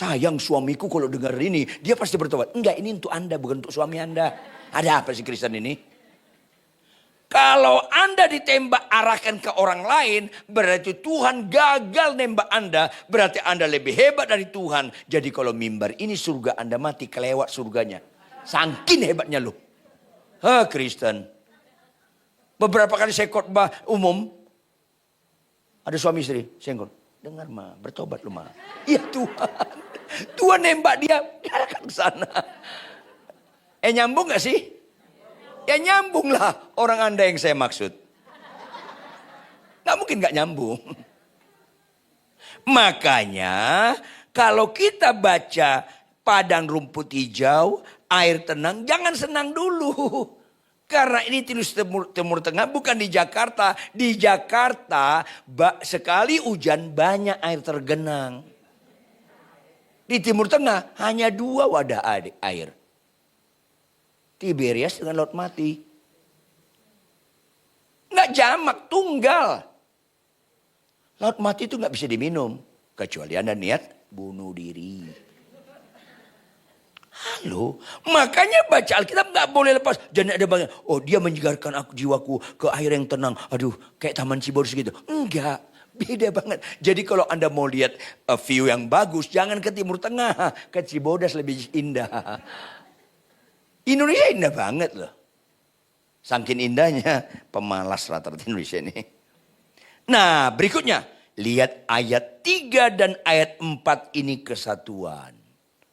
sayang suamiku kalau dengar ini, dia pasti bertobat. Enggak, ini untuk Anda, bukan untuk suami Anda. Ada apa sih Kristen ini? Kalau Anda ditembak arahkan ke orang lain, berarti Tuhan gagal nembak Anda. Berarti Anda lebih hebat dari Tuhan. Jadi kalau mimbar ini surga, Anda mati kelewat surganya. Sangkin hebatnya lu. Kristen. Beberapa kali saya khotbah umum. Ada suami istri, senggol. Dengar mah, bertobat lu mah. Ya Tuhan. Tuhan nembak dia, arahkan ke sana. Nyambung gak sih? Ya nyambung lah orang Anda yang saya maksud. Gak mungkin gak nyambung. Makanya kalau kita baca padang rumput hijau, air tenang, jangan senang dulu. Karena ini tulis Timur Tengah, bukan di Jakarta. Di Jakarta sekali hujan banyak air tergenang. Di Timur Tengah hanya 2 wadah air. Tiberias dengan Laut Mati. Nggak jamak, tunggal. Laut Mati itu nggak bisa diminum. Kecuali Anda niat bunuh diri. Halo, makanya baca Alkitab nggak boleh lepas. Jangan ada banyak, oh dia menyegarkan aku jiwaku ke air yang tenang. Aduh, kayak Taman Cibodas gitu. Enggak, beda banget. Jadi kalau Anda mau lihat view yang bagus, jangan ke Timur Tengah. Ke Cibodas lebih indah. Indonesia indah banget loh. Saking indahnya, pemalas rata-rata Indonesia ini. Nah berikutnya, lihat ayat 3 dan ayat 4 ini kesatuan.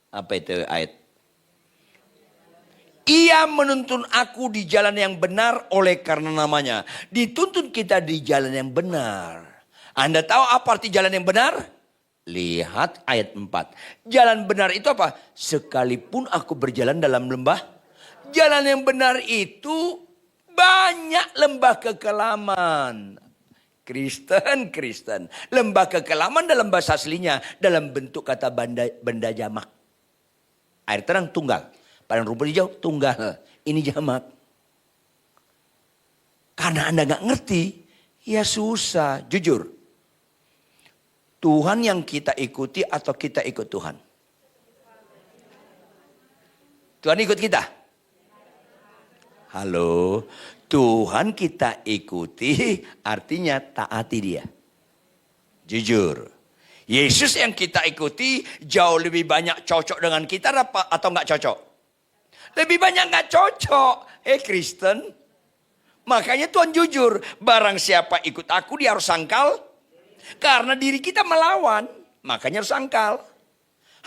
Apa itu ayat? Ia menuntun aku di jalan yang benar oleh karena namanya. Dituntun kita di jalan yang benar. Anda tahu apa arti jalan yang benar? Lihat ayat 4. Jalan benar itu apa? Sekalipun aku berjalan dalam lembah. Jalan yang benar itu banyak lembah kekelaman. Kristen. Lembah kekelaman dalam bahasa aslinya. Dalam bentuk kata benda jamak. Air tenang tunggal. Padang rumput hijau tunggal. Ini jamak. Karena Anda gak ngerti. Ya susah. Jujur. Tuhan yang kita ikuti atau kita ikut Tuhan? Tuhan ikut kita. Halo, Tuhan kita ikuti artinya taati dia. Jujur. Yesus yang kita ikuti jauh lebih banyak cocok dengan kita atau nggak cocok? Lebih banyak nggak cocok. Kristen. Makanya Tuhan jujur. Barang siapa ikut aku dia harus sangkal. Karena diri kita melawan. Makanya harus sangkal.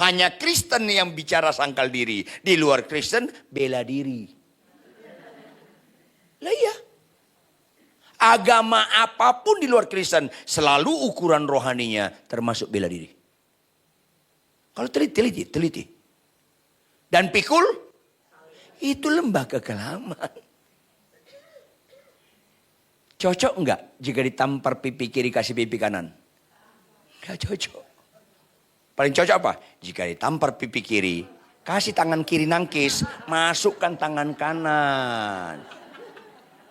Hanya Kristen yang bicara sangkal diri. Di luar Kristen bela diri. Lah iya. Agama apapun di luar Kristen selalu ukuran rohaninya termasuk bela diri. Kalau teliti. Dan pikul itu lembah kekelaman. Cocok enggak jika ditampar pipi kiri kasih pipi kanan? Enggak cocok. Paling cocok apa? Jika ditampar pipi kiri, kasih tangan kiri nangkis, masukkan tangan kanan.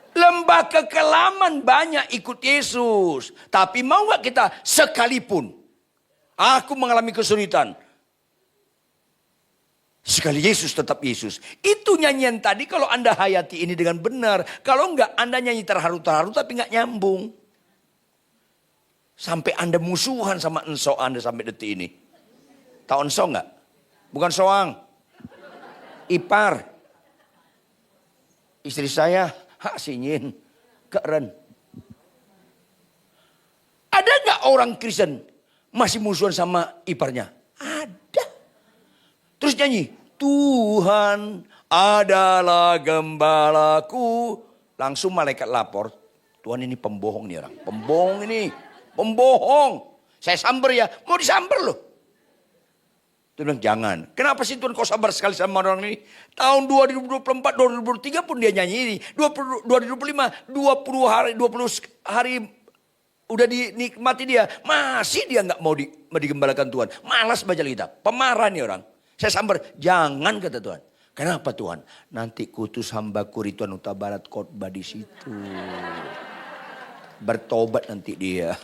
Lembah kekelaman banyak ikut Yesus. Tapi mau gak kita sekalipun aku mengalami kesulitan. Sekali Yesus tetap Yesus. Itu nyanyian tadi kalau Anda hayati ini dengan benar. Kalau enggak Anda nyanyi terharu-terharu tapi enggak nyambung. Sampai Anda musuhan sama enso Anda sampai detik ini. Tahu enso enggak? Bukan soang. Ipar. Istri saya hak sinyin. Keren. Ada enggak orang Kristen masih musuhan sama iparnya? Ada. Terus nyanyi. Tuhan adalah gembalaku. Langsung malaikat lapor. Tuhan ini pembohong nih orang. Pembohong ini. Pembohong. Saya samber ya. Mau disamber loh. Dia bilang jangan. Kenapa sih Tuhan kau sabar sekali sama orang ini? Tahun 2024, 2023 pun dia nyanyi ini. 2025, 20 hari udah dinikmati dia. Masih dia gak mau digembalakan Tuhan. Malas baca kitab. Pemarah nih orang. Saya sambar, jangan kata Tuhan. Kenapa Tuhan? Nanti kutus hambaku Rituan Huta Barat khotbah di situ. Bertobat nanti dia.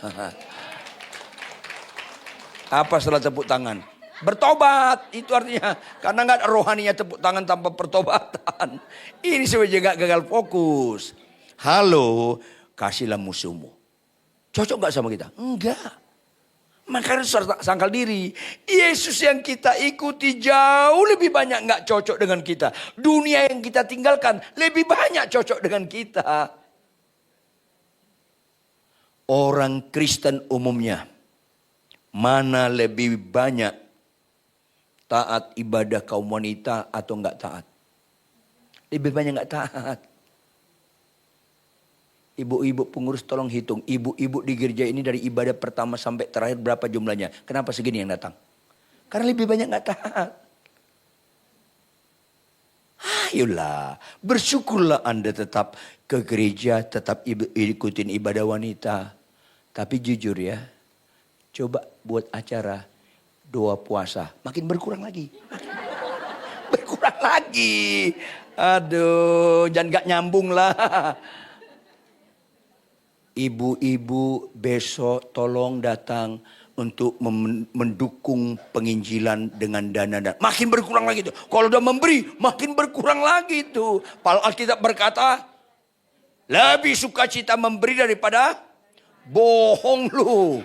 Apa setelah tepuk tangan? Bertobat, itu artinya. Karena nggak ada rohaninya tepuk tangan tanpa pertobatan. Ini sebenarnya nggak gagal fokus. Halo, kasihlah musuhmu. Cocok nggak sama kita? Enggak. Makanya sangkal diri. Yesus yang kita ikuti jauh lebih banyak nggak cocok dengan kita. Dunia yang kita tinggalkan lebih banyak cocok dengan kita. Orang Kristen umumnya, mana lebih banyak taat ibadah kaum wanita atau nggak taat? Lebih banyak nggak taat. Ibu-ibu pengurus tolong hitung. Ibu-ibu di gereja ini dari ibadah pertama sampai terakhir berapa jumlahnya? Kenapa segini yang datang? Karena lebih banyak nggak taat. Ayolah, bersyukurlah Anda tetap ke gereja, tetap ikutin ibadah wanita. Tapi jujur ya, coba buat acara doa puasa, makin berkurang lagi. Berkurang lagi. Aduh, jangan gak nyambung lah. Ibu-ibu besok tolong datang untuk mendukung penginjilan dengan dana. Makin berkurang lagi itu. Kalau udah memberi, makin berkurang lagi itu. Alkitab berkata, lebih sukacita memberi daripada bohong lu.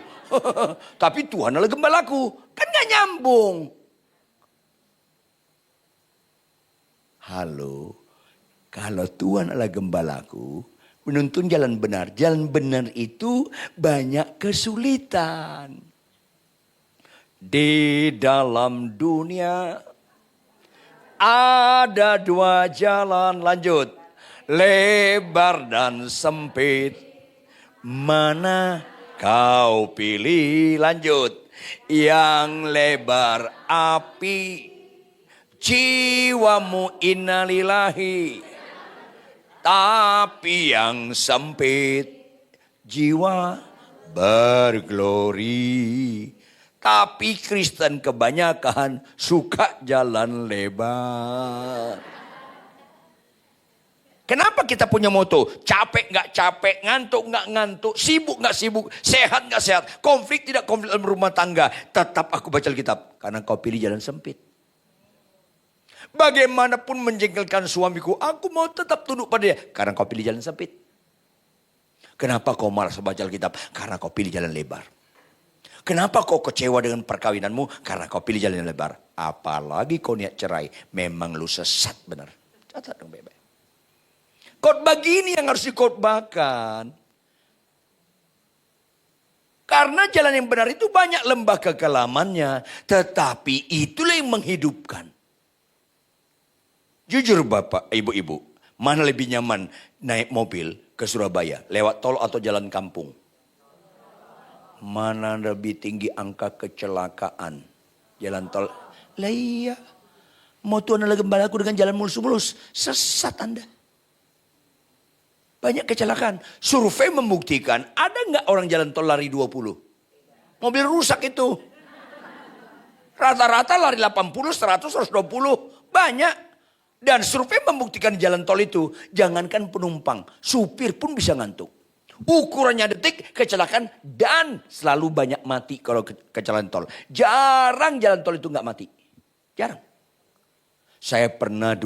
Tapi Tuhan adalah gembalaku. Kan gak nyambung. Halo, kalau Tuhan adalah gembalaku, menuntun jalan benar. Jalan benar itu banyak kesulitan. Di dalam dunia ada dua jalan, lanjut. Lebar dan sempit. Mana kau pilih, lanjut. Yang lebar api, jiwamu innalillahi. Tapi yang sempit, jiwa berglori. Tapi Kristen kebanyakan suka jalan lebar. Kenapa kita punya moto? Capek gak capek, ngantuk gak ngantuk, sibuk gak sibuk, sehat gak sehat, konflik tidak konflik dalam rumah tangga. Tetap aku baca Alkitab, karena kau pilih jalan sempit. Bagaimanapun menjengkelkan suamiku, aku mau tetap tunduk pada dia. Karena kau pilih jalan sempit. Kenapa kau malas baca Alkitab? Karena kau pilih jalan lebar. Kenapa kau kecewa dengan perkawinanmu? Karena kau pilih jalan lebar. Apalagi kau niat cerai, memang lu sesat benar. Catat dong baik-baik. Khotbah gini yang harus dikhotbahkan. Karena jalan yang benar itu banyak lembah kekelamannya. Tetapi itulah yang menghidupkan. Jujur bapak, ibu-ibu. Mana lebih nyaman naik mobil ke Surabaya. Lewat tol atau jalan kampung. Mana lebih tinggi angka kecelakaan. Jalan tol. Lah iya. Mau Tuhan adalah gembalaku dengan jalan mulus-mulus. Sesat Anda. Banyak kecelakaan. Survei membuktikan ada nggak orang jalan tol lari 20? Mobil rusak itu. Rata-rata lari 80, 100, 120. Banyak. Dan survei membuktikan jalan tol itu. Jangankan penumpang. Supir pun bisa ngantuk. Ukurannya detik kecelakaan dan selalu banyak mati kalau kecelakaan tol. Jarang jalan tol itu nggak mati. Jarang. Saya pernah